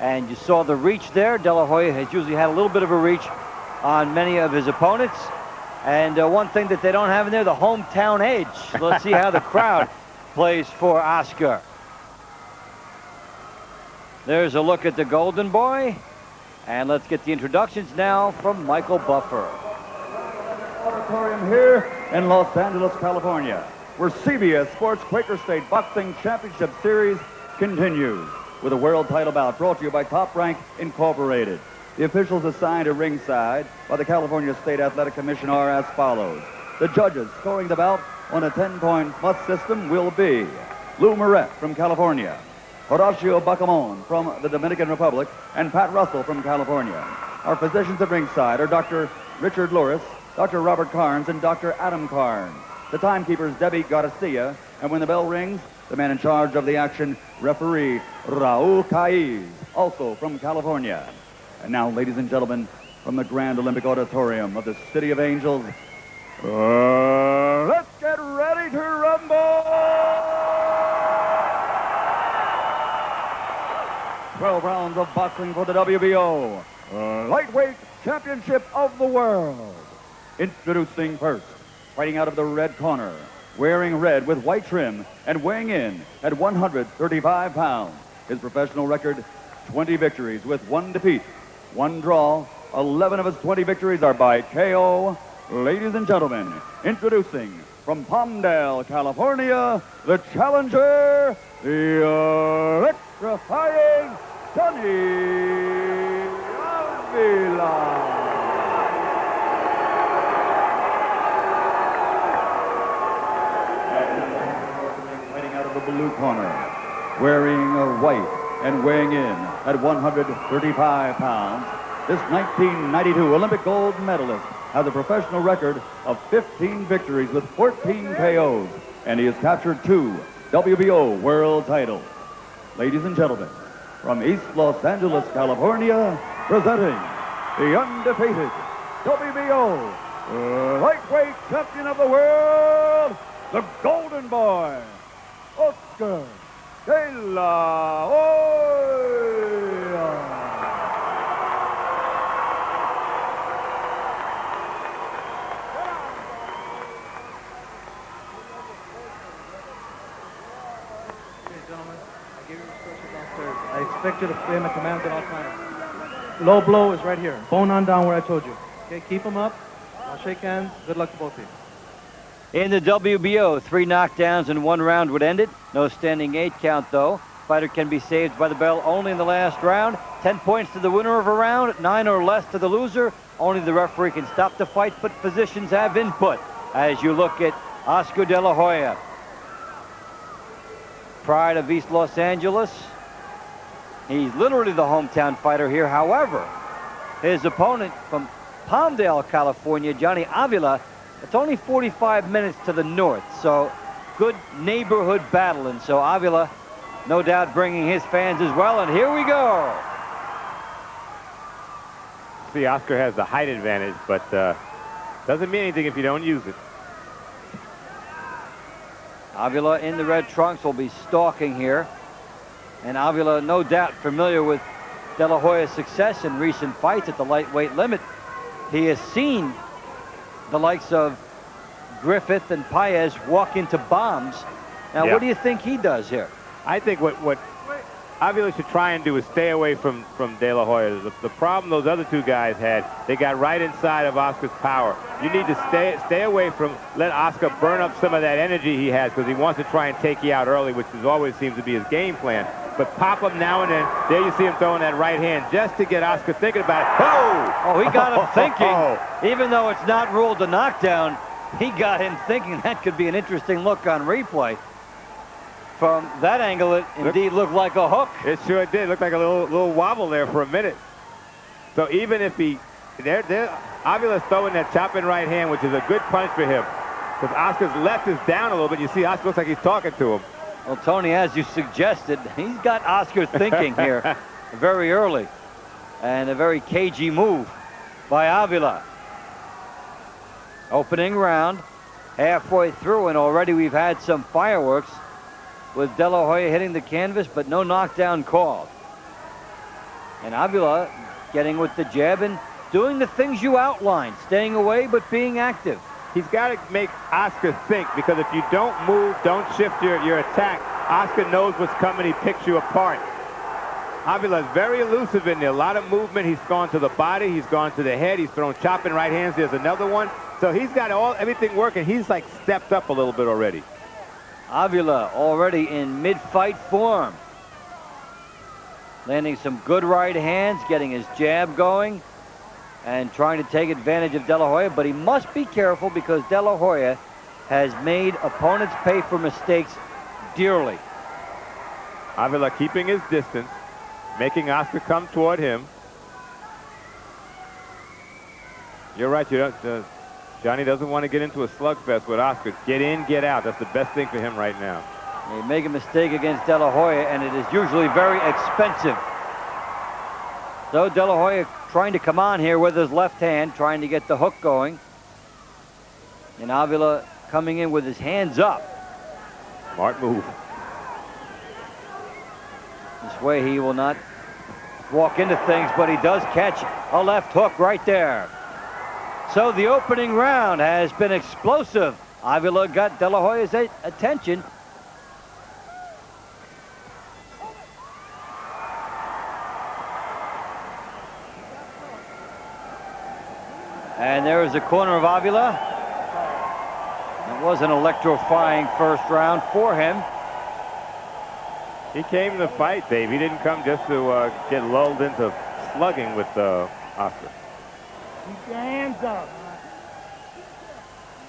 And you saw the reach there. De La Hoya has usually had a little bit of a reach on many of his opponents. And one thing that they don't have in there, the hometown edge. Let's see how the crowd plays for Oscar. There's a look at the Golden Boy. And let's get the introductions now from Michael Buffer. Auditorium here in Los Angeles, California, where CBS Sports Quaker State Boxing Championship Series continues with a world title bout brought to you by Top Rank Incorporated. The officials assigned to ringside by the California State Athletic Commission are as follows. The judges scoring the bout on a 10-point must system will be Lou Moret from California, Horacio Bacamon from the Dominican Republic, and Pat Russell from California. Our physicians at ringside are Dr. Richard Louris, Dr. Robert Carnes, and Dr. Adam Carnes. The timekeeper's Debbie Garcia, and when the bell rings, the man in charge of the action, referee Raul Caiz, also from California. And now, ladies and gentlemen, from the Grand Olympic Auditorium of the City of Angels, let's get ready to rumble! 12 rounds of boxing for the WBO Lightweight Championship of the World. Introducing first, fighting out of the red corner, wearing red with white trim and weighing in at 135 pounds. His professional record, 20 victories with 1 defeat, 1 draw. 11 of his 20 victories are by KO. Ladies and gentlemen, introducing from Palmdale, California, the challenger, the electrifying Johnny Avila. Fighting out of the blue corner, wearing white and weighing in at 135 pounds, this 1992 Olympic gold medalist has a professional record of 15 victories with 14 KOs, and he has captured 2 WBO world titles. Ladies and gentlemen, from East Los Angeles, California, presenting the undefeated WBO lightweight champion of the world, the Golden Boy, Oscar De La Hoya. I expect you to play him at command at all times. Low blow is right here. Bone on down where I told you. Okay, keep him up. I'll shake hands. Good luck to both of you. In the WBO, 3 knockdowns in 1 round would end it. No standing 8 count, though. Fighter can be saved by the bell only in the last round. 10 points to the winner of a round, 9 or less to the loser. Only the referee can stop the fight, but physicians have input as you look at Oscar De La Hoya. Pride of East Los Angeles. He's literally the hometown fighter here. However, his opponent from Palmdale, California, Johnny Avila, it's only 45 minutes to the north, so good neighborhood battle. And so Avila, no doubt, bringing his fans as well. And here we go. See, Oscar has the height advantage, but doesn't mean anything if you don't use it. Avila in the red trunks will be stalking here. And Avila, no doubt, familiar with De La Hoya's success in recent fights at the lightweight limit. He has seen the likes of Griffith and Paez walk into bombs. Now, what do you think he does here? I think what Avila should try and do is stay away from De La Hoya. The problem those other 2 guys had, they got right inside of Oscar's power. You need to stay away from, let Oscar burn up some of that energy he has, because he wants to try and take you out early, which always seems to be his game plan. But pop him now and then. There you see him throwing that right hand just to get Oscar thinking about it. Oh, he got him thinking. Even though it's not ruled a knockdown, he got him thinking. That could be an interesting look on replay. From that angle, it indeed looked like a hook. It sure did. Looked like a little wobble there for a minute. So even if Avila's throwing that chopping right hand, which is a good punch for him. Because Oscar's left is down a little bit. You see Oscar looks like he's talking to him. Well, Tony, as you suggested, he's got Oscar thinking here very early. And a very cagey move by Avila. Opening round, halfway through, and already we've had some fireworks with De La Hoya hitting the canvas, but no knockdown called. And Avila getting with the jab and doing the things you outlined, staying away but being active. He's got to make Oscar think, because if you don't move, don't shift your attack, Oscar knows what's coming. He picks you apart. Avila is very elusive in there. A lot of movement. He's gone to the body. He's gone to the head. He's thrown chopping right hands. There's another one. So he's got everything working. He's like stepped up a little bit already. Avila already in mid-fight form. Landing some good right hands, getting his jab going, and trying to take advantage of De La Hoya. But he must be careful, because De La Hoya has made opponents pay for mistakes dearly. Avila keeping his distance, making Oscar come toward him. You're right. Johnny doesn't want to get into a slugfest with Oscar. Get in, get out. That's the best thing for him right now. They make a mistake against De La Hoya, and it is usually very expensive. So De La Hoya trying to come on here with his left hand, trying to get the hook going. And Avila coming in with his hands up. Smart move. This way he will not walk into things, but he does catch a left hook right there. So the opening round has been explosive. Avila got De La Hoya's attention. And there is the corner of Avila. It was an electrifying first round for him. He came to fight, Dave. He didn't come just to get lulled into slugging with Oscar. Keep your hands up.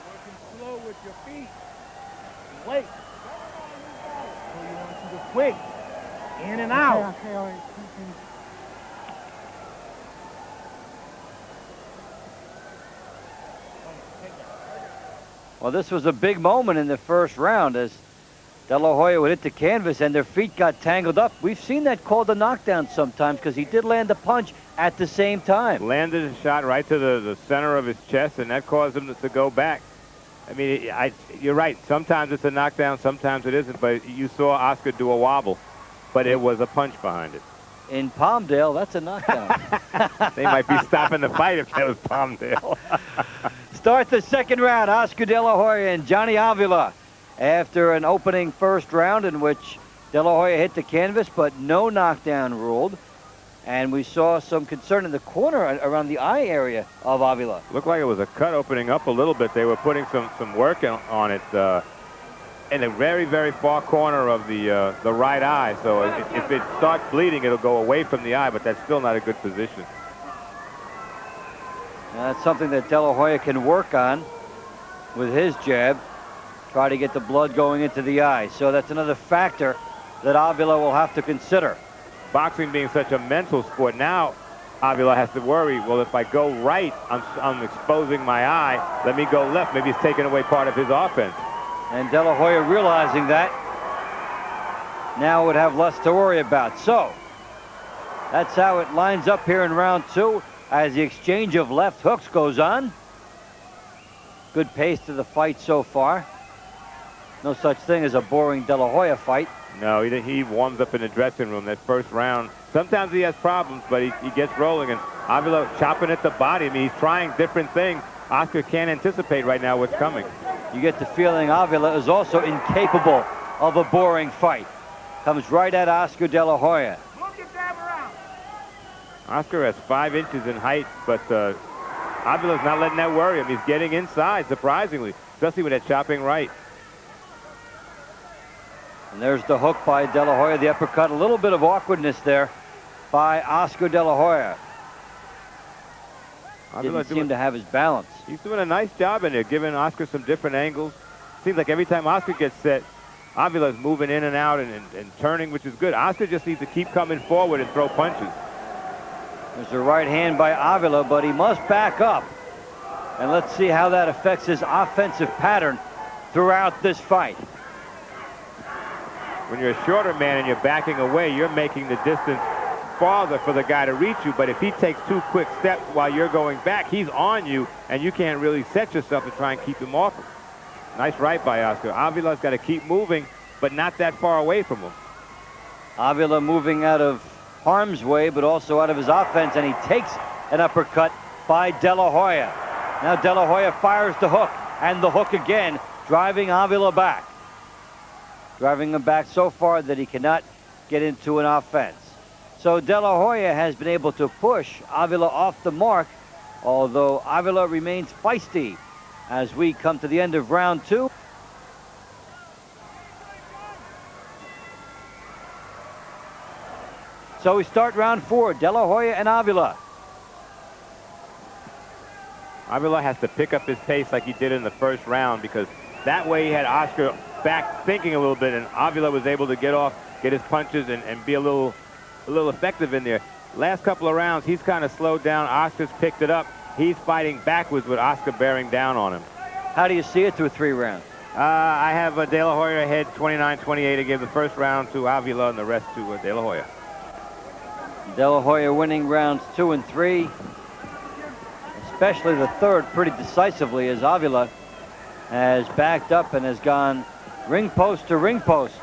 Working slow with your feet. Wait. So you want to do quick. In and out. Okay, all right. Well, this was a big moment in the first round as De La Hoya would hit the canvas and their feet got tangled up. We've seen that called a knockdown sometimes, because he did land a punch at the same time. Landed a shot right to the center of his chest, and that caused him to go back. I mean, you're right. Sometimes it's a knockdown, sometimes it isn't. But you saw Oscar do a wobble, but it was a punch behind it. In Palmdale, that's a knockdown. They might be stopping the fight if that was Palmdale. Start the second round. Oscar De La Hoya and Johnny Avila. After an opening first round in which De La Hoya hit the canvas, but no knockdown ruled. And we saw some concern in the corner around the eye area of Avila. Looked like it was a cut opening up a little bit. They were putting some work on it in the very, very far corner of the right eye. So if it starts bleeding, it'll go away from the eye, but that's still not a good position. That's something that De La Hoya can work on with his jab. Try to get the blood going into the eye. So that's another factor that Avila will have to consider. Boxing being such a mental sport, now Avila has to worry, well, if I go right, I'm exposing my eye. Let me go left. Maybe it's taking away part of his offense. And De La Hoya realizing that now would have less to worry about. So that's how it lines up here in round two as the exchange of left hooks goes on. Good pace to the fight so far. No such thing as a boring De La Hoya fight. No, he warms up in the dressing room that first round. Sometimes he has problems, but he gets rolling. And Avila chopping at the body. I mean, he's trying different things. Oscar can't anticipate right now what's coming. You get the feeling Avila is also incapable of a boring fight. Comes right at Oscar De La Hoya. Oscar has 5 inches in height, but Avila's not letting that worry him. He's getting inside, surprisingly, especially with that chopping right. And there's the hook by De La Hoya, the uppercut. A little bit of awkwardness there by Oscar De La Hoya. Didn't seem to have his balance. He's doing a nice job in there, giving Oscar some different angles. Seems like every time Oscar gets set, Avila's moving in and out and turning, which is good. Oscar just needs to keep coming forward and throw punches. There's a right hand by Avila, but he must back up. And let's see how that affects his offensive pattern throughout this fight. When you're a shorter man and you're backing away, you're making the distance farther for the guy to reach you. But if he takes 2 quick steps while you're going back, he's on you, and you can't really set yourself to try and keep him off. Nice right by Oscar. Avila's got to keep moving, but not that far away from him. Avila moving out of harm's way, but also out of his offense, and he takes an uppercut by De La Hoya. Now De La Hoya fires the hook, and the hook again, driving Avila back. Driving him back so far that he cannot get into an offense. So De La Hoya has been able to push Avila off the mark, although Avila remains feisty as we come to the end of round 2. So we start round 4, De La Hoya and Avila. Avila has to pick up his pace like he did in the first round, because that way he had Oscar back thinking a little bit, and Avila was able to get his punches and be a little effective in there. Last couple of rounds, he's kind of slowed down. Oscar's picked it up. He's fighting backwards with Oscar bearing down on him. How do you see it through 3 rounds? I have De La Hoya ahead 29-28. I gave the first round to Avila and the rest to De La Hoya. De La Hoya winning rounds 2 and 3, especially the third pretty decisively, as Avila has backed up and has gone ring post to ring post.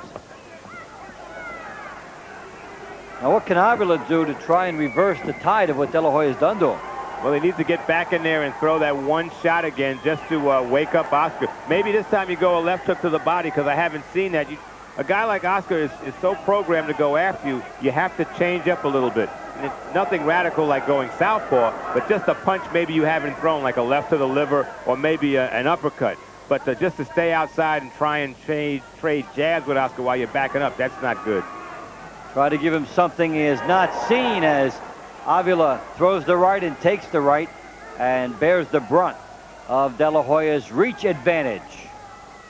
Now what can Avila do to try and reverse the tide of what De La Hoya has done to him? Well, he needs to get back in there and throw that one shot again just to wake up Oscar. Maybe this time you go a left hook to the body, because I haven't seen that. A guy like Oscar is so programmed to go after you, you have to change up a little bit. And it's nothing radical like going southpaw, but just a punch maybe you haven't thrown, like a left to the liver or maybe an uppercut. But just to stay outside and try and trade jabs with Oscar while you're backing up, that's not good. Try to give him something he has not seen, as Avila throws the right and takes the right and bears the brunt of De La Hoya's reach advantage.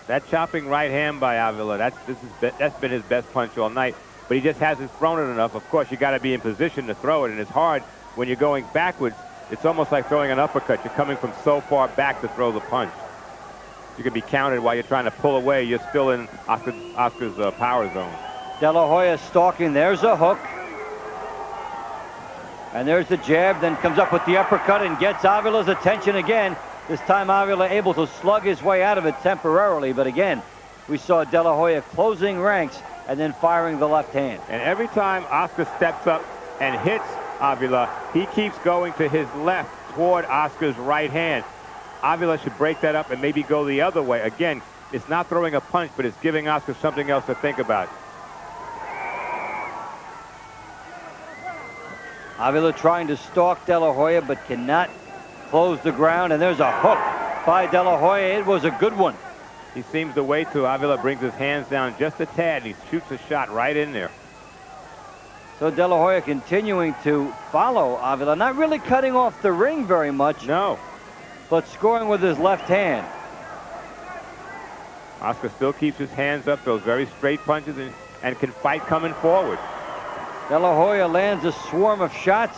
That chopping right hand by Avila, that's been his best punch all night, but he just hasn't thrown it enough. Of course, you got to be in position to throw it, and it's hard when you're going backwards. It's almost like throwing an uppercut. You're coming from so far back to throw the punch. You can be counted while you're trying to pull away. You're still in Oscar's power zone. De La Hoya stalking. There's a hook. And there's the jab, then comes up with the uppercut and gets Avila's attention again. This time Avila able to slug his way out of it temporarily, but again, we saw De La Hoya closing ranks and then firing the left hand. And every time Oscar steps up and hits Avila, he keeps going to his left toward Oscar's right hand. Avila should break that up and maybe go the other way. Again, it's not throwing a punch, but it's giving Oscar something else to think about. Avila trying to stalk De La Hoya, but cannot close the ground, and there's a hook by De La Hoya. It was a good one. He seems to wait till Avila brings his hands down just a tad, and he shoots a shot right in there. So De La Hoya continuing to follow Avila, not really cutting off the ring very much. No. But scoring with his left hand. Oscar still keeps his hands up, those very straight punches, and can fight coming forward. De La Hoya lands a swarm of shots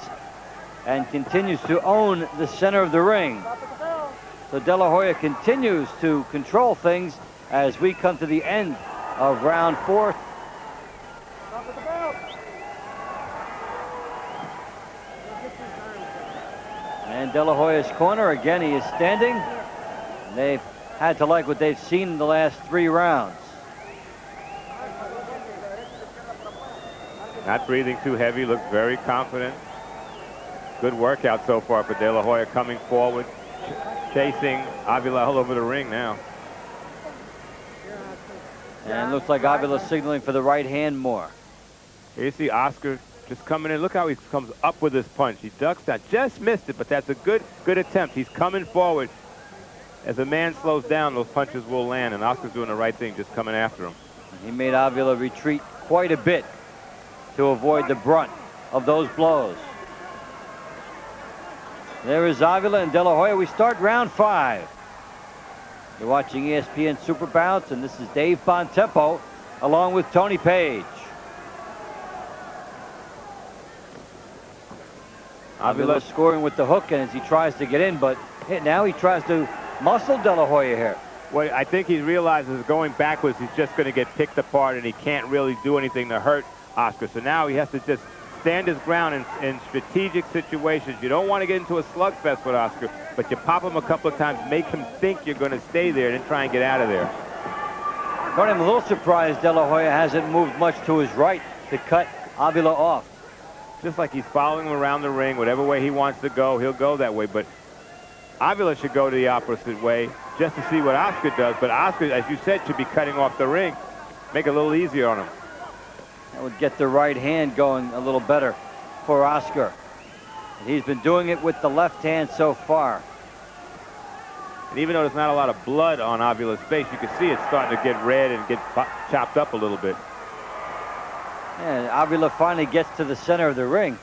and continues to own the center of the ring. So De La Hoya continues to control things as we come to the end of round 4. And De La Hoya's corner, again, he is standing. They've had to like what they've seen in the last 3 rounds. Not breathing too heavy, looks very confident. Good workout so far for De La Hoya, coming forward, chasing Avila all over the ring now. And looks like Avila signaling for the right hand more. Here you see Oscar just coming in. Look how he comes up with his punch. He ducks that, just missed it, but that's a good attempt. He's coming forward. As the man slows down, those punches will land, and Oscar's doing the right thing, just coming after him. He made Avila retreat quite a bit to avoid the brunt of those blows. There is Avila and De La Hoya. We start round 5. You're watching ESPN Super Bounce, and this is Dave Bontempo along with Tony Page. Avila scoring with the hook, and as he tries to get in, but now he tries to muscle De La Hoya here. Well, I think he realizes going backwards, he's just going to get picked apart, and he can't really do anything to hurt Oscar. So now he has to just stand his ground in strategic situations. You don't want to get into a slugfest with Oscar, but you pop him a couple of times, make him think you're going to stay there, and then try and get out of there. Tony, I'm a little surprised De La Hoya hasn't moved much to his right to cut Avila off. just like he's following him around the ring. Whatever way he wants to go, he'll go that way. But Avila should go the opposite way just to see what Oscar does. But Oscar, as you said, should be cutting off the ring. Make it a little easier on him. That would get the right hand going a little better for Oscar. And he's been doing it with the left hand so far. And even though there's not a lot of blood on Avila's face, you can see it's starting to get red and get chopped up a little bit. And Avila finally gets to the center of the ring.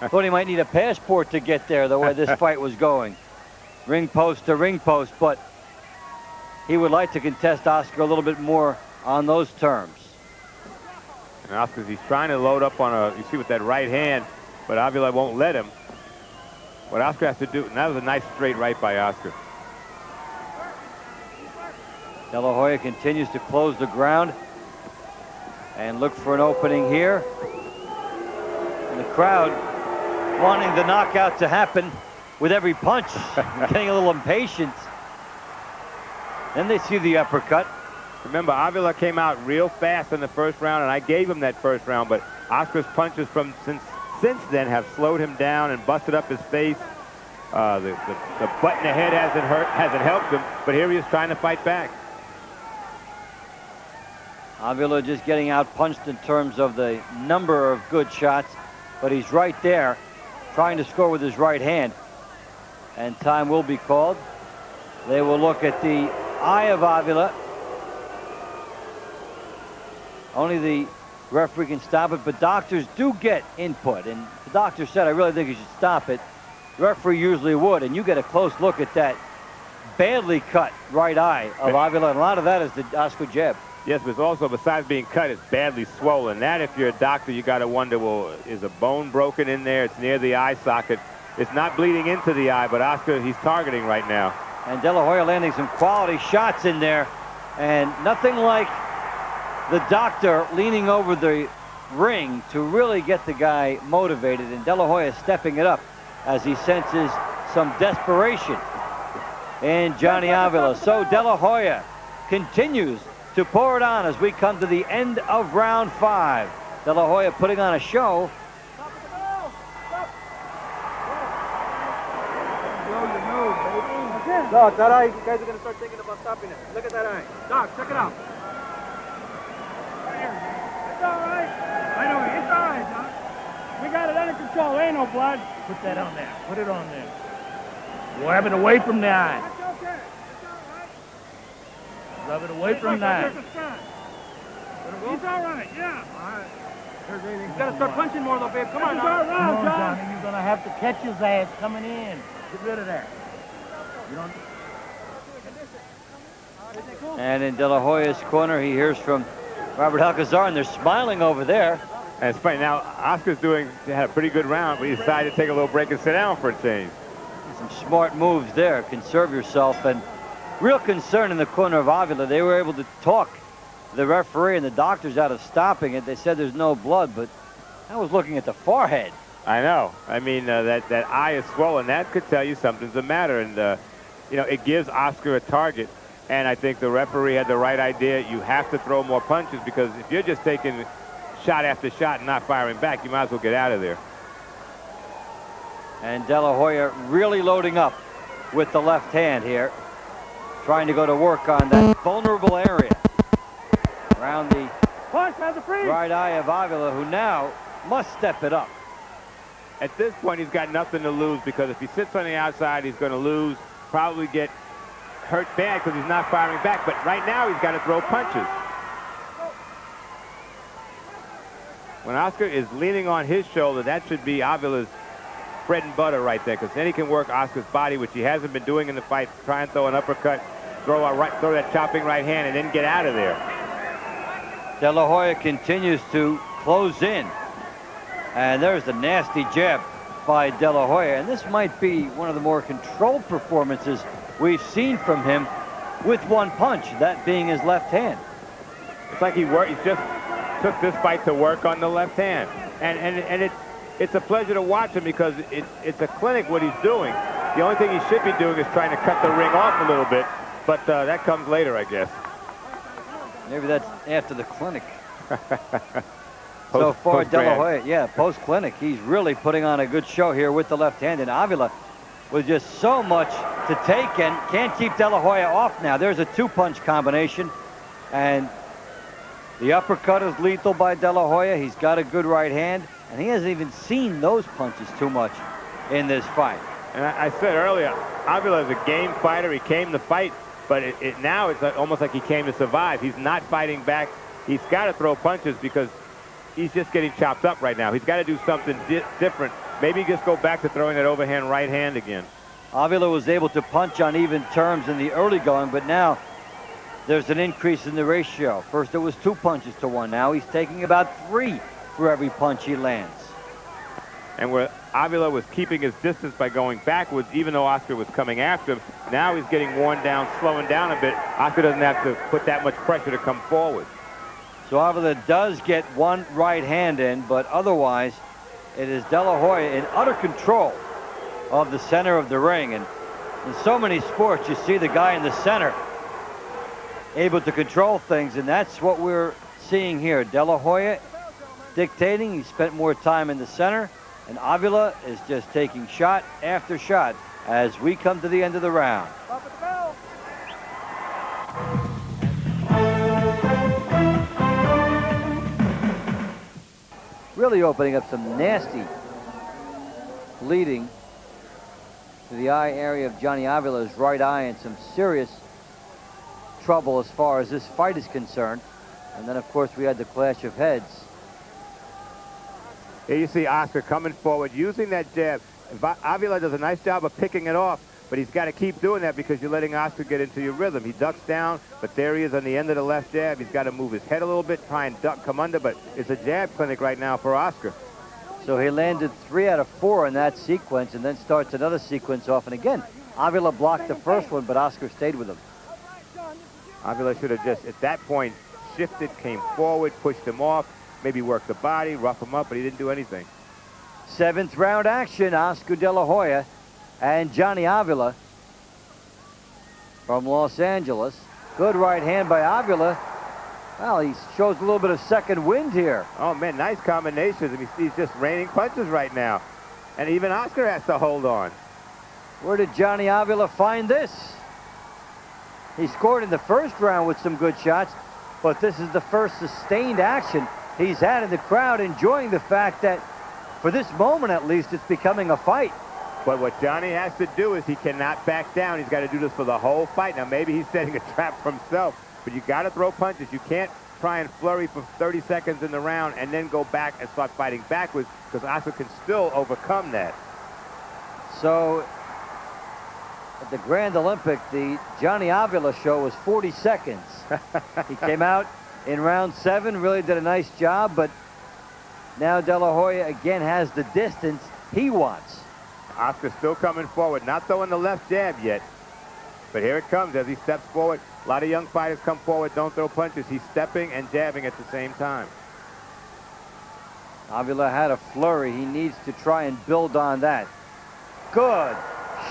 Thought he might need a passport to get there, the way this fight was going. Ring post to ring post, but he would like to contest Oscar a little bit more on those terms. And Oscar's, he's trying to load up on a, you see with that right hand, but Avila won't let him. What Oscar has to do, and that was a nice straight right by Oscar. De La Hoya continues to close the ground and look for an opening here. And the crowd wanting the knockout to happen with every punch, getting a little impatient. Then they see the uppercut. Remember, Avila came out real fast in the first round, and I gave him that first round, but Oscar's punches from since then have slowed him down and busted up his face. The butt in the head hasn't helped him, but here he is trying to fight back. Avila just getting out punched in terms of the number of good shots, but he's right there trying to score with his right hand. And time will be called. They will look at the eye of Avila. Only the referee can stop it, but doctors do get input. And the doctor said, I really think you should stop it. The referee usually would, and you get a close look at that badly cut right eye of Avila, and a lot of that is the Oscar jab. Yes, but it's also, besides being cut, it's badly swollen. That, if you're a doctor, you got to wonder, well, is a bone broken in there? It's near the eye socket. It's not bleeding into the eye, but Oscar, he's targeting right now. And De La Hoya landing some quality shots in there, and nothing like the doctor leaning over the ring to really get the guy motivated, and De La Hoya stepping it up as he senses some desperation in Johnny Avila. So De La Hoya continues to pour it on as we come to the end of round 5. De La Hoya putting on a show. Doc, that eye, you guys are going to start thinking about stopping it. Look at that eye. Doc, check it out. It's all right. I know, it's all right, Doc. We got it under control. There ain't no blood. Put that on there. Put it on there. Rub it away from the eye. That's okay. It's all right. Rub it away from the eye. He's all right, yeah. All right. You got to start punching more, though, babe. Come on, Come on, John. Johnny. You're going to have to catch his ass coming in. Get rid of that. You don't... And in De La Hoya's corner, he hears from Robert Alcazar, and they're smiling over there. And it's funny, now Oscar's had a pretty good round, but he decided to take a little break and sit down for a change. Some smart moves there. Conserve yourself. And real concern in the corner of Avila. They were able to talk the referee and the doctors out of stopping it. They said there's no blood, but I was looking at the forehead. I know. I mean, that eye is swollen. That could tell you something's the matter. And, you know, it gives Oscar a target. And I think the referee had the right idea. You have to throw more punches, because if you're just taking shot after shot and not firing back, you might as well get out of there. And De La Hoya really loading up with the left hand here, trying to go to work on that vulnerable area around the right eye of Avila, who now must step it up. At this point, he's got nothing to lose, because if he sits on the outside, he's going to lose, probably get hurt bad because he's not firing back. But right now, he's got to throw punches. When Oscar is leaning on his shoulder, that should be Avila's bread and butter right there, because then he can work Oscar's body, which he hasn't been doing in the fight. Try and throw an uppercut, throw that chopping right hand, and then get out of there. De La Hoya continues to close in. And there's the nasty jab by De La Hoya. And this might be one of the more controlled performances we've seen from him with one punch, that being his left hand. It's like he just took this fight to work on the left hand. And it's a pleasure to watch him, because it's a clinic what he's doing. The only thing he should be doing is trying to cut the ring off a little bit, but that comes later, I guess. Maybe that's after the clinic. So far, De La Post-grad. Hoya, yeah, post-clinic, he's really putting on a good show here with the left hand. And Avila with just so much to take and can't keep De La Hoya off now. There's a two-punch combination. And the uppercut is lethal by De La Hoya. He's got a good right hand. And he hasn't even seen those punches too much in this fight. And I said earlier, Avila is a game fighter. He came to fight, but now it's almost like he came to survive. He's not fighting back. He's got to throw punches because he's just getting chopped up right now. He's got to do something different. Maybe just go back to throwing that overhand right hand again. Avila was able to punch on even terms in the early going, but now there's an increase in the ratio. First it was 2 punches to 1. Now he's taking about 3 for every punch he lands. And where Avila was keeping his distance by going backwards, even though Oscar was coming after him, now he's getting worn down, slowing down a bit. Oscar doesn't have to put that much pressure to come forward. So Avila does get 1 right hand in, but otherwise it is De La Hoya in utter control of the center of the ring. And in so many sports, you see the guy in the center able to control things, and that's what we're seeing here. De La Hoya dictating. He spent more time in the center, and Avila is just taking shot after shot as we come to the end of the round. Really opening up some nasty bleeding to the eye area of Johnny Avila's right eye, and some serious trouble as far as this fight is concerned. And then, of course, we had the clash of heads. Here you see Oscar coming forward, using that jab. Avila does a nice job of picking it off, but he's got to keep doing that because you're letting Oscar get into your rhythm. He ducks down, but there he is on the end of the left jab. He's got to move his head a little bit, try and duck, come under, but it's a jab clinic right now for Oscar. So he landed 3 out of 4 in that sequence, and then starts another sequence off. And again, Avila blocked the first one, but Oscar stayed with him. Avila should have just, at that point, shifted, came forward, pushed him off, maybe worked the body, rough him up, but he didn't do anything. 7th round action, Oscar De La Hoya and Johnny Avila from Los Angeles. Good right hand by Avila. Well, he shows a little bit of second wind here. Oh, man, nice combinations. I mean, he's just raining punches right now. And even Oscar has to hold on. Where did Johnny Avila find this? He scored in the first round with some good shots, but this is the first sustained action he's had in the crowd, enjoying the fact that, for this moment at least, it's becoming a fight. But what Johnny has to do is he cannot back down. He's got to do this for the whole fight. Now, maybe he's setting a trap for himself, but you got to throw punches. You can't try and flurry for 30 seconds in the round and then go back and start fighting backwards, because Oscar can still overcome that. So, at the Grand Olympic, the Johnny Avila show was 40 seconds. He came out in round 7, really did a nice job, but now De La Hoya again has the distance he wants. Oscar still coming forward, not throwing the left jab yet, but here it comes as he steps forward. A lot of young fighters come forward, don't throw punches. He's stepping and jabbing at the same time. Avila had a flurry. He needs to try and build on that. Good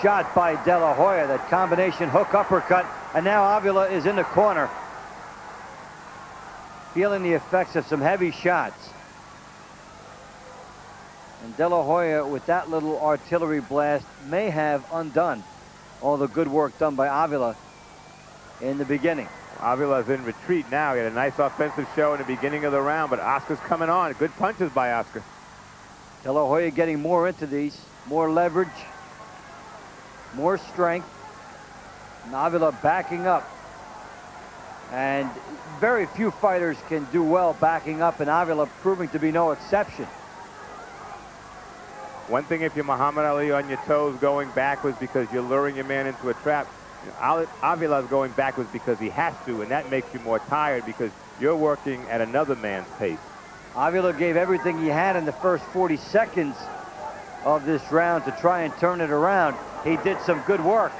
shot by De La Hoya, that combination hook uppercut, and now Avila is in the corner, feeling the effects of some heavy shots. And De La Hoya, with that little artillery blast, may have undone all the good work done by Avila in the beginning. Avila's in retreat now. He had a nice offensive show in the beginning of the round, but Oscar's coming on. Good punches by Oscar. De La Hoya getting more into these, more leverage, more strength. And Avila backing up. And very few fighters can do well backing up, and Avila proving to be no exception. One thing, if you're Muhammad Ali, on your toes going backwards because you're luring your man into a trap, Avila's going backwards because he has to, and that makes you more tired because you're working at another man's pace. Avila gave everything he had in the first 40 seconds of this round to try and turn it around. He did some good work.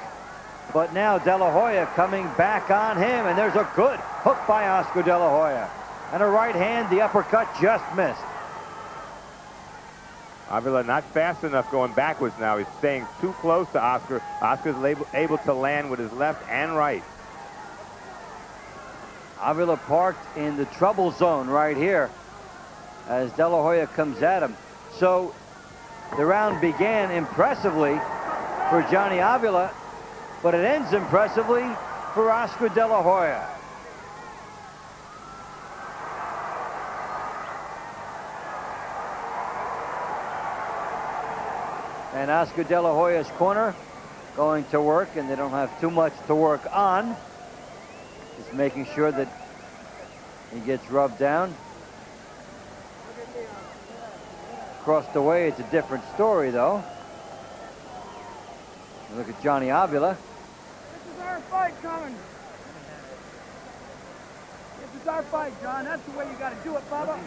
But now De La Hoya coming back on him, and there's a good hook by Oscar De La Hoya. And a right hand, the uppercut just missed. Avila not fast enough going backwards now. He's staying too close to Oscar. Oscar's able to land with his left and right. Avila parked in the trouble zone right here. as De La Hoya comes at him. So the round began impressively for Johnny Avila, but it ends impressively for Oscar De La Hoya. And Oscar De La Hoya's corner going to work, and they don't have too much to work on. Just making sure that he gets rubbed down. Across the way, it's a different story, though. Look at Johnny Avila. This is our fight coming. This is our fight, John. That's the way you got to do it, Bubba.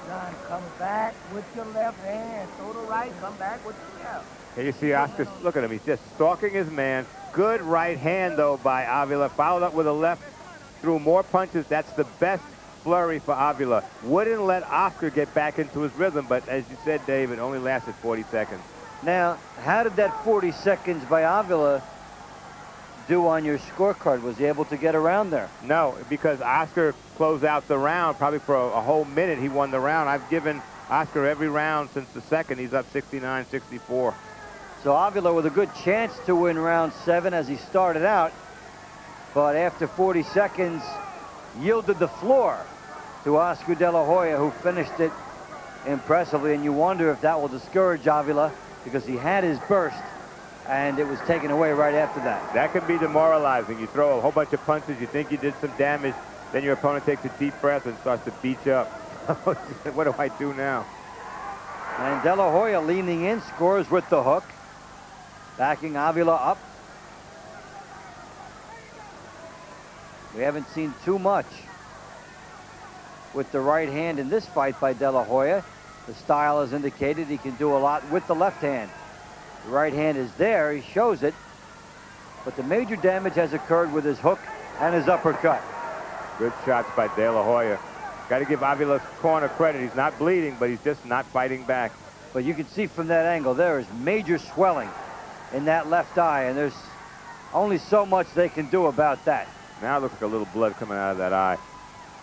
John, come back with your left hand. Throw the right, come back with the left. Here you see Oscar, look at him. He's just stalking his man. Good right hand, though, by Avila. Followed up with a left. Threw more punches. That's the best flurry for Avila. Wouldn't let Oscar get back into his rhythm, but as you said, Dave, it only lasted 40 seconds. Now, how did that 40 seconds by Avila do on your scorecard? Was he able to get around there? No, because Oscar closed out the round. Probably for a whole minute he won the round. I've given Oscar every round since the second. He's up 69-64. So Avila with a good chance to win round 7 as he started out, but after 40 seconds yielded the floor to Oscar De La Hoya, who finished it impressively. And you wonder if that will discourage Avila, because he had his burst and it was taken away right after that. That can be demoralizing. You throw a whole bunch of punches, you think you did some damage, then your opponent takes a deep breath and starts to beat you up. What do I do now? And De La Hoya leaning in, scores with the hook, backing Avila up. We haven't seen too much with the right hand in this fight by De La Hoya. The style has indicated he can do a lot with the left hand. The right hand is there, he shows it, but the major damage has occurred with his hook and his uppercut. Good shots by De La Hoya. Got to give Avila's corner credit. He's not bleeding, but he's just not fighting back. But you can see from that angle there is major swelling in that left eye, and there's only so much they can do about that. Now it looks like a little blood coming out of that eye.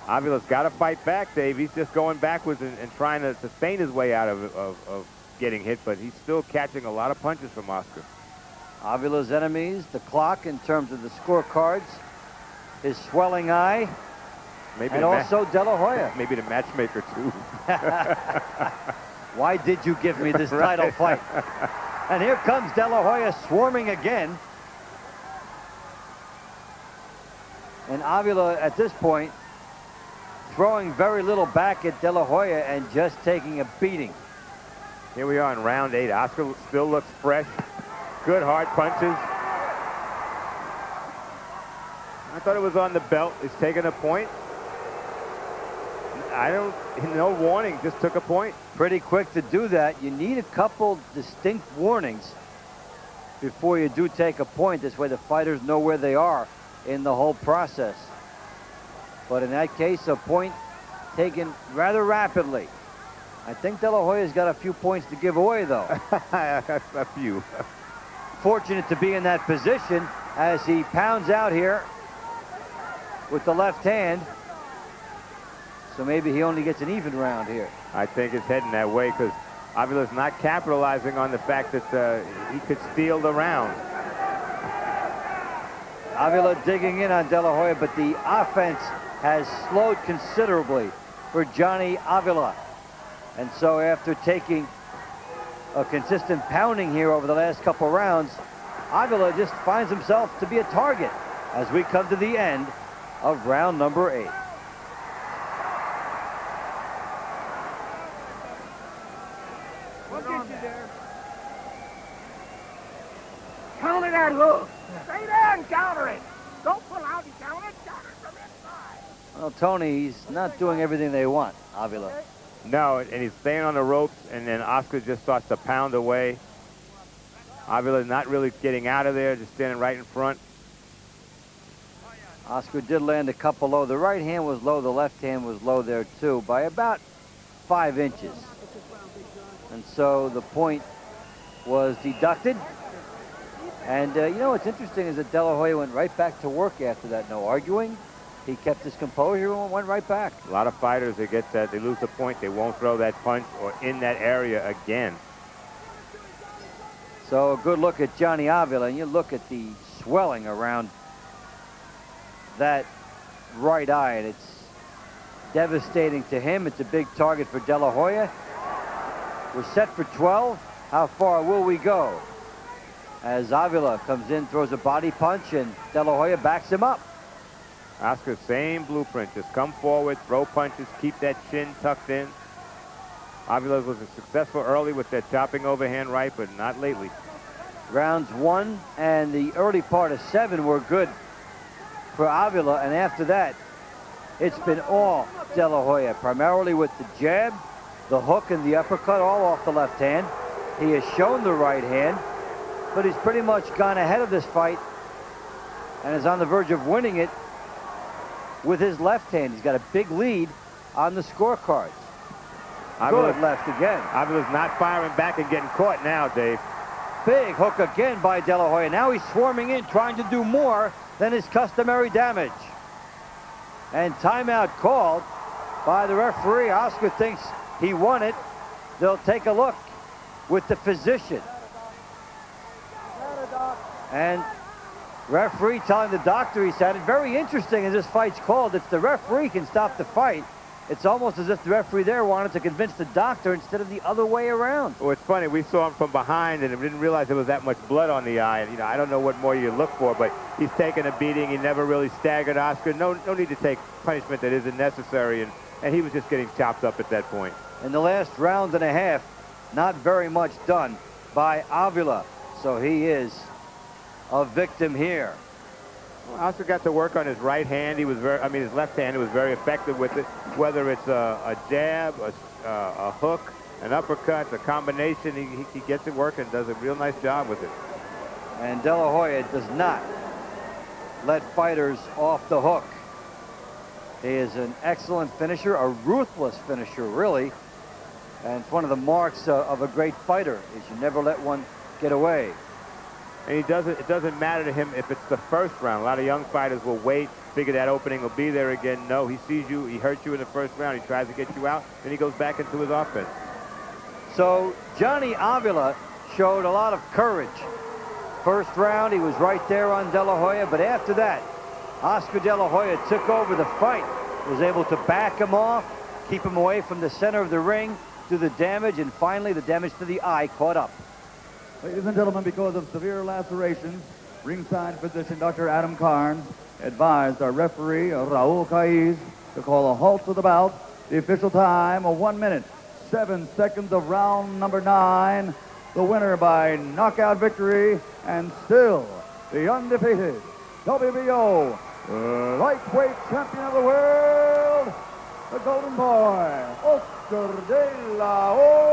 Avila's got to fight back, Dave. He's just going backwards and trying to sustain his way out of getting hit, but he's still catching a lot of punches from Oscar. Avila's enemies, the clock in terms of the scorecards, his swelling eye, Maybe and also De La Hoya. Maybe the matchmaker, too. Why did you give me this Right. title fight? And here comes De La Hoya swarming again. And Avila, at this point, throwing very little back at De La Hoya and just taking a beating. Here we are in round 8. Oscar still looks fresh. Good hard punches. I thought it was on the belt. He's taking a point. No warning, just took a point. Pretty quick to do that. You need a couple distinct warnings before you do take a point. This way the fighters know where they are in the whole process. But in that case, a point taken rather rapidly. I think De La Hoya's got a few points to give away, though. A few. Fortunate to be in that position as he pounds out here with the left hand. So maybe he only gets an even round here. I think it's heading that way because Avila's not capitalizing on the fact that he could steal the round. Avila digging in on De La Hoya, but the offense has slowed considerably for Johnny Avila. And so after taking a consistent pounding here over the last couple rounds, Avila just finds himself to be a target as we come to the end of round number 8. We'll get you there. Counter that hook. Stay there and counter it. Don't pull out and counter it. Counter it from inside. Well, Tony, he's not doing everything they want, Avila. No, and he's staying on the ropes, and then Oscar just starts to pound away. Avila's not really getting out of there, just standing right in front. Oscar did land a couple low. The right hand was low, the left hand was low there too, by about 5 inches. And so the point was deducted. And you know what's interesting is that De La Hoya went right back to work after that. No arguing. he kept his composure and went right back. A lot of fighters, they get that, they lose the point, they won't throw that punch or in that area again. So a good look at Johnny Avila, and you look at the swelling around that right eye, and it's devastating to him. It's a big target for De La Hoya. We're set for 12. How far will we go? As Avila comes in, throws a body punch, and De La Hoya backs him up. Oscar, same blueprint. Just come forward, throw punches, keep that chin tucked in. Avila was successful early with that chopping overhand right, but not lately. Rounds 1 and the early part of 7 were good for Avila, and after that, it's been all De La Hoya, primarily with the jab, the hook, and the uppercut, all off the left hand. He has shown the right hand, but he's pretty much gone ahead of this fight and is on the verge of winning it with his left hand. He's got a big lead on the scorecards. Good left again. Avila's not firing back and getting caught now, Dave. Big hook again by De La Hoya. Now he's swarming in, trying to do more than his customary damage. And timeout called by the referee. Oscar thinks he won it. They'll take a look with the physician. And referee telling the doctor he said it. Very interesting as this fight's called. If the referee can stop the fight, it's almost as if the referee there wanted to convince the doctor instead of the other way around. Well, it's funny. We saw him from behind and didn't realize there was that much blood on the eye. And, you know, I don't know what more you look for, but he's taken a beating. He never really staggered Oscar. No need to take punishment that isn't necessary. And he was just getting chopped up at that point. In the last round and a half, not very much done by Avila. So he is a victim here. Well, Oscar got to work on his right hand. He was his left hand, he was very effective with it. Whether it's a jab, a hook, an uppercut, a combination, he gets it working, does a real nice job with it. And De La Hoya does not let fighters off the hook. He is an excellent finisher, a ruthless finisher, really. And it's one of the marks of a great fighter, is you never let one get away. And it doesn't matter to him if it's the first round. A lot of young fighters will wait, figure that opening will be there again. No, he sees you, he hurts you in the first round, he tries to get you out, then he goes back into his offense. So Johnny Avila showed a lot of courage. First round, he was right there on De La Hoya, but after that, Oscar De La Hoya took over the fight, was able to back him off, keep him away from the center of the ring, do the damage, and finally the damage to the eye caught up. Ladies and gentlemen, because of severe lacerations, ringside physician Dr. Adam Carnes advised our referee, Raul Caiz, to call a halt to the bout. The official time, 1 minute, 7 seconds of round number 9. The winner by knockout victory, and still the undefeated WBO lightweight champion of the world, the Golden Boy, Oscar De La Hoya.